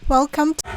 Welcome to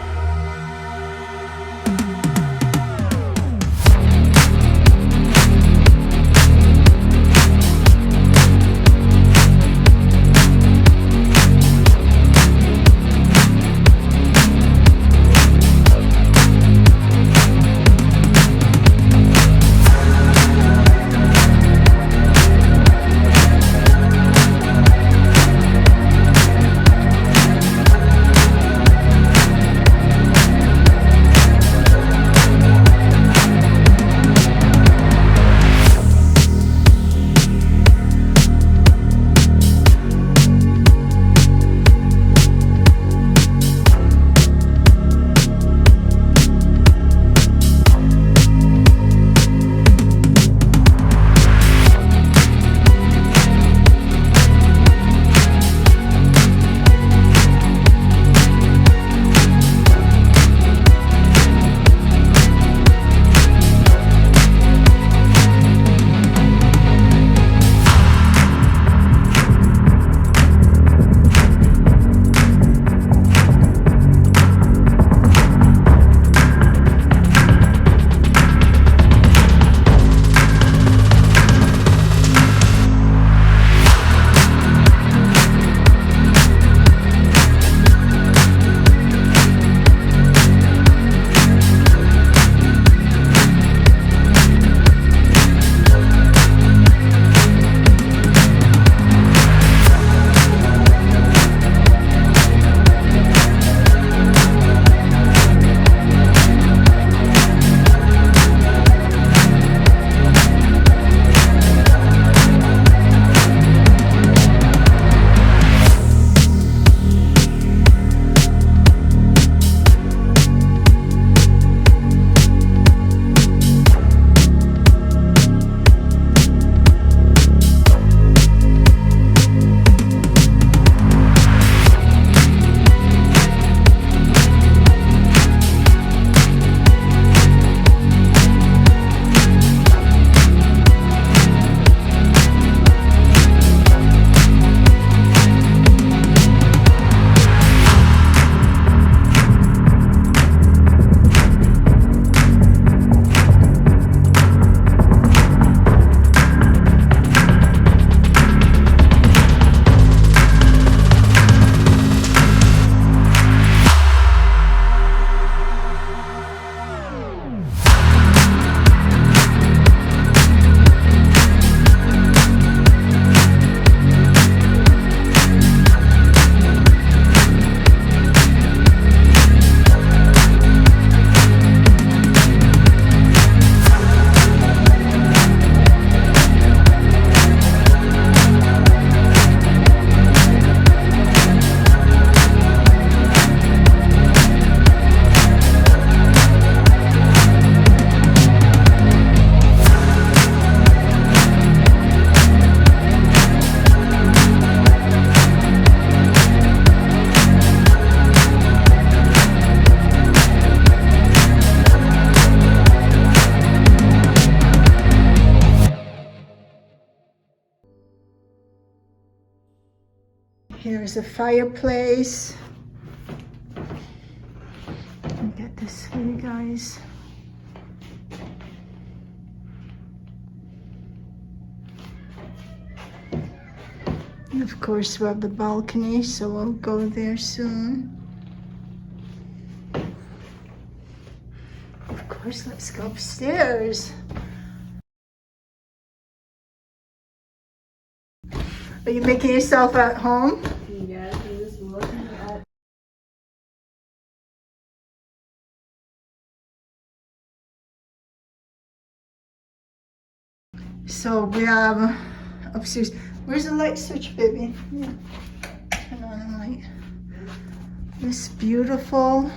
Here's a fireplace. Let me get this for you guys. And of course, we have the balcony, so I'll go there soon. Of course, let's go upstairs. Are you making yourself at home? Yes, I'm just looking at. So we have upstairs. Where's the light switch, baby? Yeah. Turn on the light. This beautiful.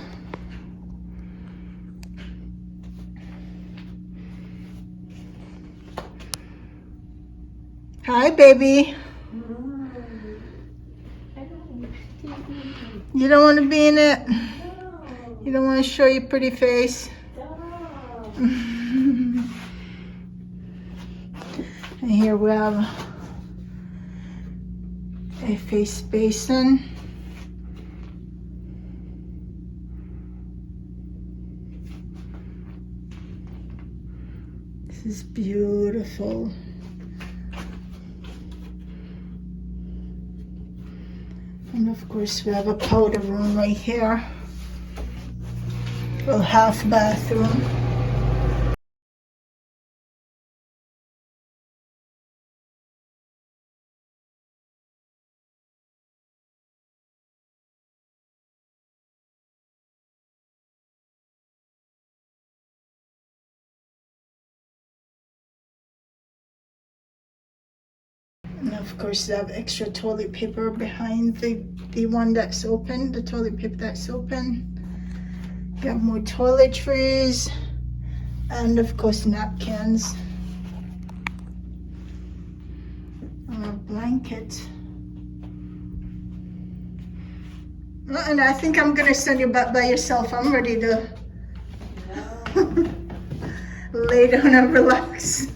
Hi, baby. You don't want to be in it? You don't want to show your pretty face? And here we have a face basin. This is beautiful. And of course we have a powder room right here. A half bathroom. And of course they have extra toilet paper behind the one that's open, the toilet paper that's open. You have more toiletries and of course napkins. And a blanket. And I think I'm gonna send you back by yourself. I'm ready to lay down and relax.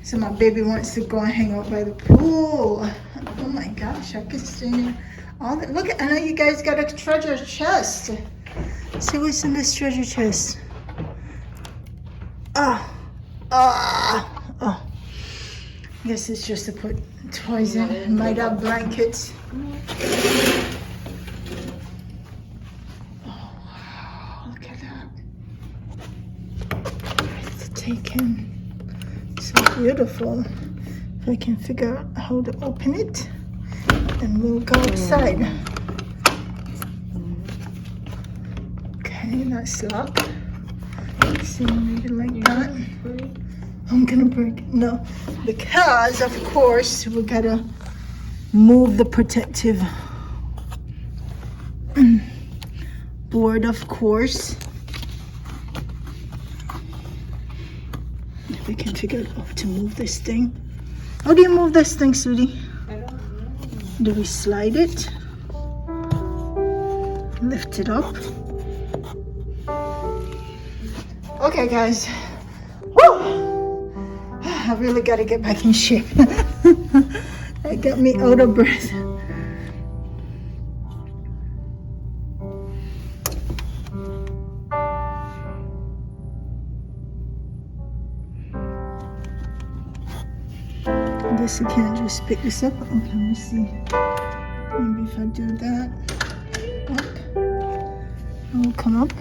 So my baby wants to go and hang out by the pool. Oh my gosh, I could see all that. Look, I know you guys got a treasure chest. See what's in this treasure chest. Oh. I guess it's just to put toys in. Might have blankets. Oh wow, look at that. It's taken. So beautiful. If I can figure out how to open it, and we'll go outside. Okay, that's locked. See, maybe like that. I'm gonna break it. No, because of course we gotta move the protective board, of course. If we can figure out how to move this thing. How do you move this thing, sweetie? I don't know. Do we slide it? Lift it up. Okay, guys. Woo! I really got to get back in shape. That got me out of breath. I guess you can't just pick this up. Okay, let me see. Maybe if I do that, up, it will come up.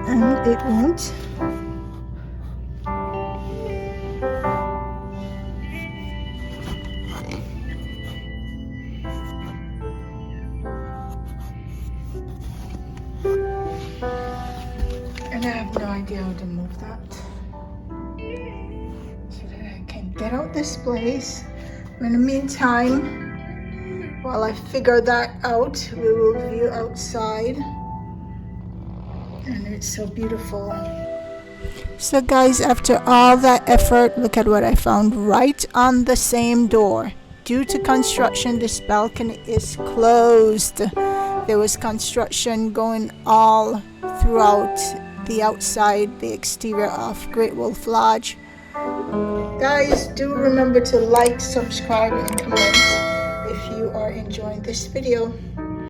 And it won't. And I have no idea how to move that. So that I can get out this place. In the meantime, while I figure that out, we will view outside. And it's so beautiful. So guys, after all that effort, look at what I found right on the same door. Due to construction, this balcony is closed. There was construction going all throughout the outside, the exterior of Great Wolf Lodge. Guys, do remember to like, subscribe, and comment if you are enjoying this video.